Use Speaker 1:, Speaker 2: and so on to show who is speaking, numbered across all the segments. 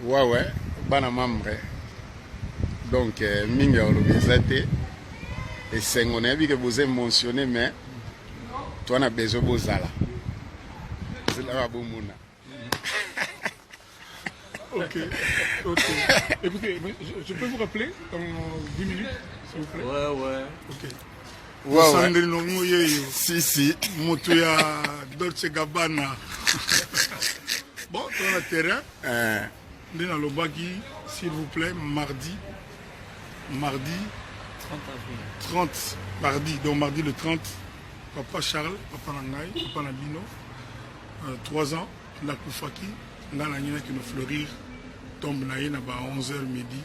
Speaker 1: Ouais, bana mambre. Donc, mingi ya olobezate. Et c'est on a vu que vous avez mentionné, mais toi, on a besoin de Bozala. C'est là où Mouna.
Speaker 2: Ok. Écoutez, je peux vous rappeler dans 10 minutes, s'il vous plaît?
Speaker 3: Ouais.
Speaker 2: Ok.
Speaker 1: Ouais. Si.
Speaker 2: Motoya Dolce Gabbana. Bon, dans le terrain. Dans le bagui, s'il vous plaît, mardi 30 avril. Mardi le 30, Papa Charles, Papa Nangaï, Papa Nabino, 3 ans, la Koufaki, dans la Nina qui nous fleurir, tombe naïe, à 11h midi,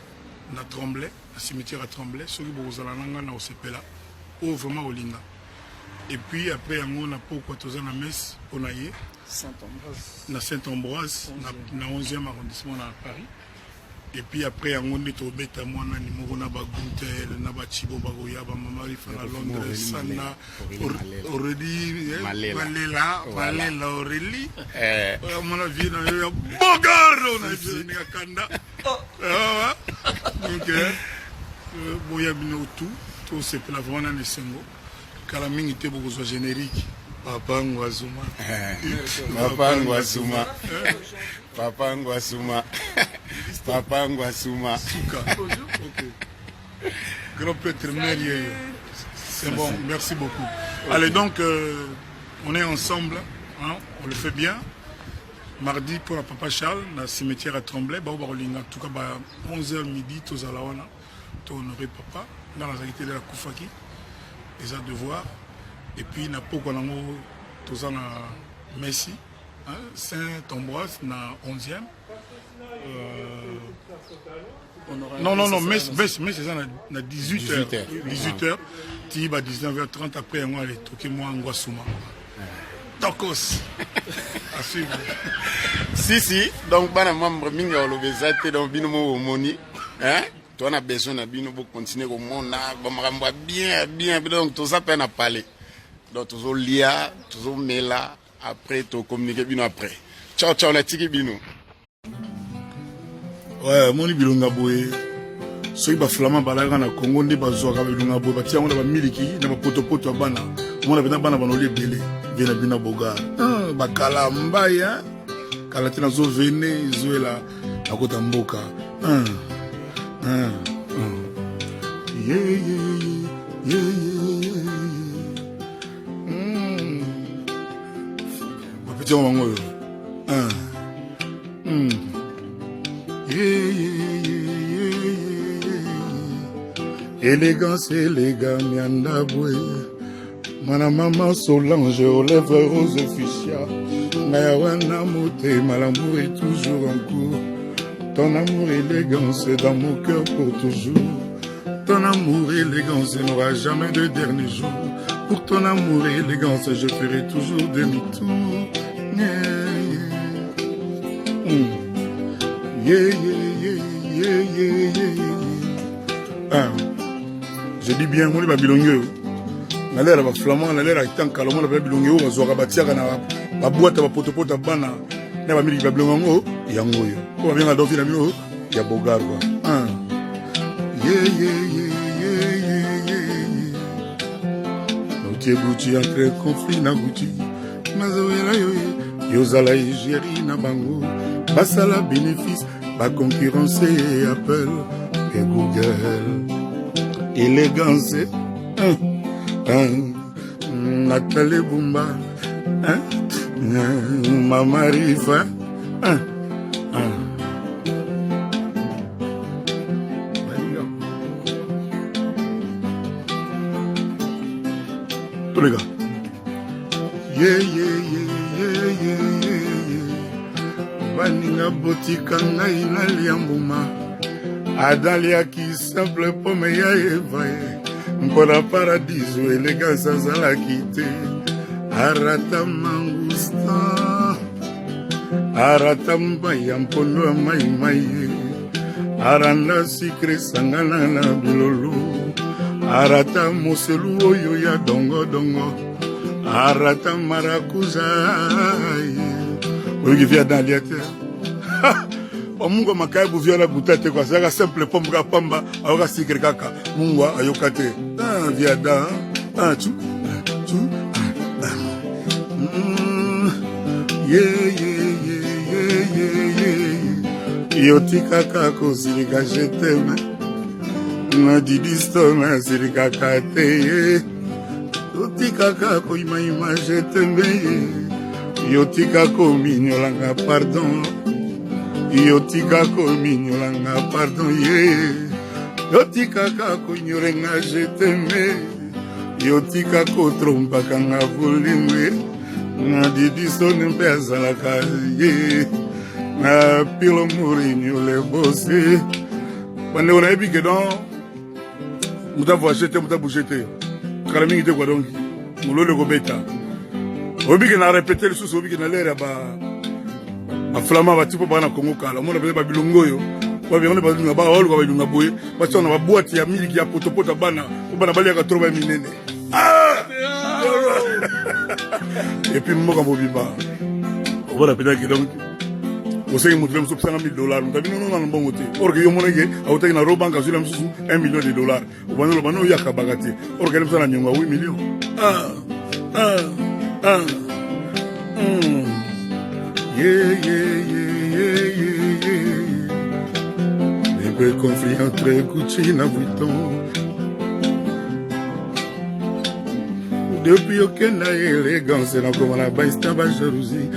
Speaker 2: na Tremblay, le cimetière à Tremblay, sur le Bozolananga, na Osepela, au vraiment au Linga. Et puis après, on a pourquoi tous en messe, on a yé, Saint-Ambroise, na 11e arrondissement à Paris. Et puis après, on est au bêta, moi, on a Guntel, Nabachibo, Bagoya, Mamari, Fana, Londres, Sana, Aurélie, Malela, Aurélie. On a vu dans le Bogar, on a vu dans le Kanda. Donc, Boya Bino, tout c'est la vraiment dans Sengo. Kalaming était beaucoup de générique. Papa Ngwazuma. Papa Ngwasuma. Ok. Grand prêtre Mérieux. C'est bon, merci beaucoup. Allez, donc, on est ensemble, hein, on le fait bien. Mardi pour la Papa Charles, dans le cimetière à Tremblay, en tout cas, 11h midi, tous à la Wana, tous honoré Papa, dans la réalité de la Koufaki, les devoirs. Et puis, il y a beaucoup de tous à la Messi, Saint-Ambroise, dans la 11e. Non, mais c'est ça, on a 18h. 18h, tu vas 19h30, après, on va aller toquer moi en Ngwasuma. Tokos. À suivre.
Speaker 1: Si, donc, bana membre mingi ya olobezate, donc, bino mo moni, hein? Toi, on a besoin de bino pour continuer au monde, bien, donc, tout ça, peine à parler. Donc, tout ça, lia, tout ça, mela, après, tout communiquer bino après. Ciao, la tiki bino.
Speaker 2: Ouais, moni bilonga boye. Soki ba flama balaka na Congo nde bazwaka bilonga boye batia ngona ba miliki na ba poto bana. Mona bena bana banoli ebele vena bina boga. Ba kala mbaya. Kala tina zo vene zoela akota mboka. Yeah. Ba petit wango. Élégance, mianda boué. Mana maman Solange aux lèvres roses fuchsia. Nayawana moté, l'amour est toujours en cours. Ton amour, élégance dans mon cœur pour toujours. Ton amour, élégance n'aura jamais de dernier jour. Pour ton amour, élégance, je ferai toujours demi-tour. Je dis bien, on est babilongue. On a l'air de flamand, on a l'air de tant calme, on a babilongue, on a zoa batiaka na boîte à poto bana. Na ba miliki babilongo, yango yo. Ko bien adofi na mio, ya bogar quoi. No tie Gucci entre conflit na Gucci. Mazoela yo yozala égérie na bango. Basala bénéfice, ba concurrence Apple et Google. Élégance, Nathalie Bumba, Mama Rifa, tous les gars. Baninga botika ngai na liambuma. Adalia qui simple pomme ya evaye. Mpona paradiso élégance azala quitté. Arata mangusta. Arata mbaya mpondo ya mai. Aranda sikre sangana na bilolo. Arata moselu oyo ya dongo. Arata marakuza. Oyo qui vient dans l'Aliateur. Mungu makai buvia na butate kwa saka simple pombe ka pamba aoka sikiri kaka Mungu ayokate viada tu yoti kaka ko sirika je t'aime na didisto na sirika kate yoti kaka ko ima je t'aime yoti kaka ko mignolanga pardon yoti kaka ko mignolanga pardon yoti kaka ko nyorenga je t'aime yoti kaka ko trompa kanga volimwe na didisto mpe azalaka na pilo Mourinho le bossé bande on a vu que dans muta voyage te muta bouger te kala mingi te kwa donc mulole ko beta obi que na répéter le sous obi que na l'air ba flama ba tipo bana Congo kala mona ba bilongo yo ba bien on ba lunga ba olu ba lunga boye ba tsona ba boîte ya miliki ya potopota bana bana bali ka troba minene et puis mo ka bobiba voilà peut-être que donc vous savez, vous avez $100 000. Vous avez dit non, bon côté. Or que vous avez na robank à $1 million. Vous avez dit non, il y a qu'à bagati. Or que vous avez 8 millions. Les beaux conflits entre Gucci et Vuitton. Depuis aucune élégance, c'est comme la baisse de la jalousie.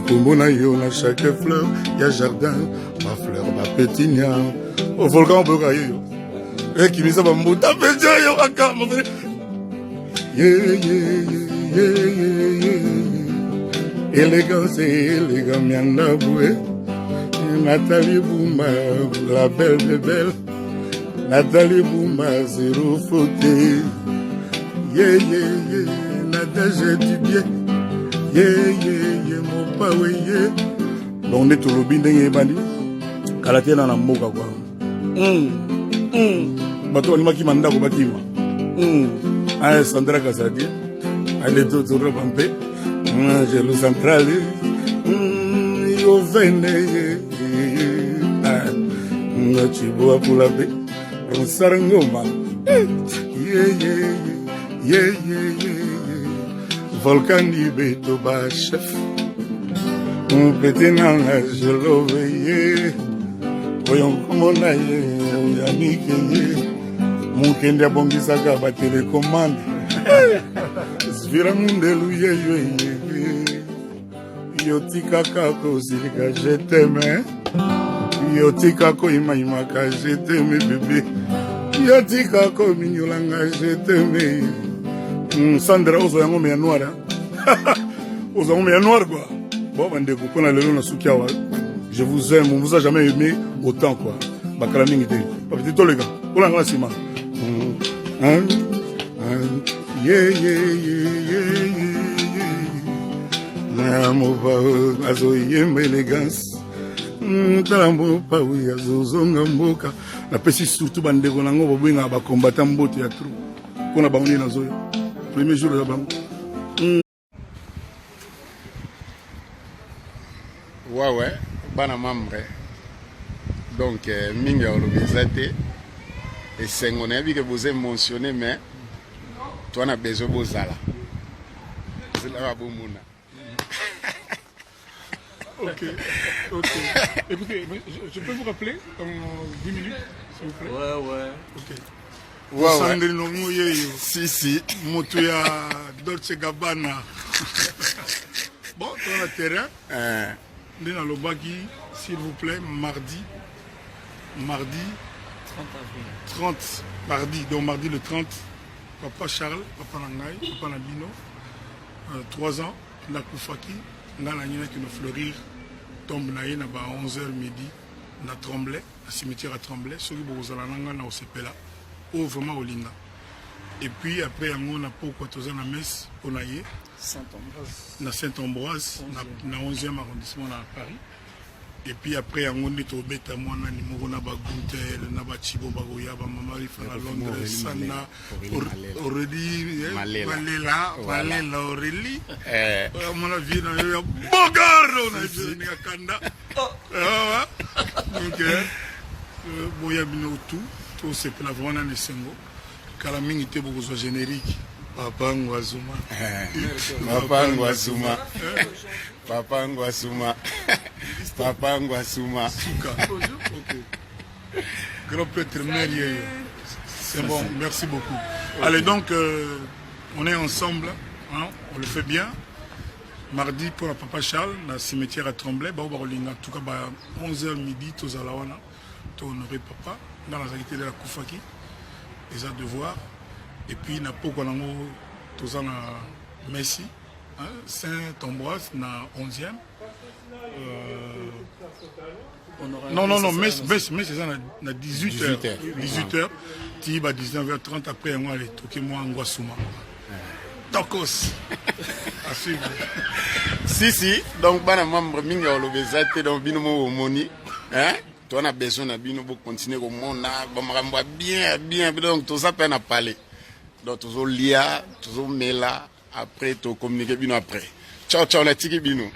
Speaker 2: Comme yo na chaque fleur, y a jardin, ma fleur, ma pétinia. Au volcan, on peut cailler yo. Et qui me ça va me bouter, yo, aka, mon frère. Élégance, élégant, mianda boué. Nathalie Bouma, la belle de belle. Nathalie Bouma, zéro faute. Nathalie du bien. On est tout le binding et bandi. Kalatena na mboka kwa. Bato ni maki manda ko batima. Ay Sandra Kasadi. Ale to to robampe. Jelo central. Yo vene. Ngachibo apula be. On sarangoma. Volcan du Beto ba chef. Mon petit nana, je l'ai veillé. Voyons comment on a Yannick. Mon kende bongisa ka ba télécommande. Svira mundelu yoti kaka ko sirika je t'aime. Yoti kako ima ka je t'aime bébé. Yoti kako mignolanga je t'aime. Sandra ozo yango me noir. Ozo yango me noir quoi. Bon bandeko kona lelo na sukiawa. Je vous aime, on vous a jamais aimé autant quoi. Bakala mingi te. Pas petit to les gars. Ola ngala sima. Na mo ba azo yembe élégance. Talambo pa oui azo zonga mboka. Na pesi surtout bandeko nango bobenga ba combattant mbote ya trou. Kona ba oni na zoyo. Premier jour de la banque.
Speaker 1: Ouais, bana mambre. Donc, mingi ya olobezate. Et c'est on a vu que vous avez mentionné, mais toi, on a besoin de Bozala. C'est là où vous
Speaker 2: Ok. Écoutez, je peux vous rappeler dans 10 minutes, s'il vous plaît?
Speaker 3: Ouais.
Speaker 2: Ok.
Speaker 1: Ouais. Si.
Speaker 2: Motoya Dolce Gabbana. Bon, dans le terrain. Dans le bagui, s'il vous plaît, mardi 30 avril. Donc mardi le 30, Papa Charles, Papa Nangaï, Papa Nabino, 3 ans, la Koufaki, dans la nuit qui nous fleurir, tombe naïe, na 11h midi, na Tremblay, le cimetière à Tremblay, ceux qui vous allez na Osepela, ou vraiment au Linga. Et puis après, on a pourquoi tous en messe, on a yé. Saint-Ambroise, na 11e arrondissement à Paris. Et puis après, on est au bêta, moi, on a Guntel, on a Chibo Bagoya, Maman Rifana Londres, Sana, Aurélie, Valéla, Aurélie. On a vu dans le Bogar, on a vu dans le Kanda. Donc, boya bino tout c'est pour la vraiment dans Sengo. Kalaming était beaucoup de générique. Papa Ngwazuma.
Speaker 1: Papa Ngwazuma. Papa Ngwazuma. Papa Ngwazuma.
Speaker 2: Grand prêtre Mérieux. C'est bon, merci beaucoup. Allez, donc, on est ensemble, hein, on le fait bien. Mardi pour la Papa Charles, dans le cimetière à Tremblay, en tout cas, 11h midi, tous à la wana, tous honoré Papa, dans la réalité de la Koufaki, les devoirs. Et puis, na poko nango, tous à la Messi, Saint-Ambroise, na 11e. Non, mais c'est ça, na 18h. 18h, tu vas 19h30 après, on va aller toquer moi en Ngwasuma. Tokos. À suivre.
Speaker 1: Si, donc, bana membre mingi au lobezate donc bino mo moni, hein? Tu as besoin de bino pour continuer au monde, bien, donc tout ça peine à parler. Donc, tout lia, tout mela, après, tout communiquer bino après. Ciao, la tiki bino.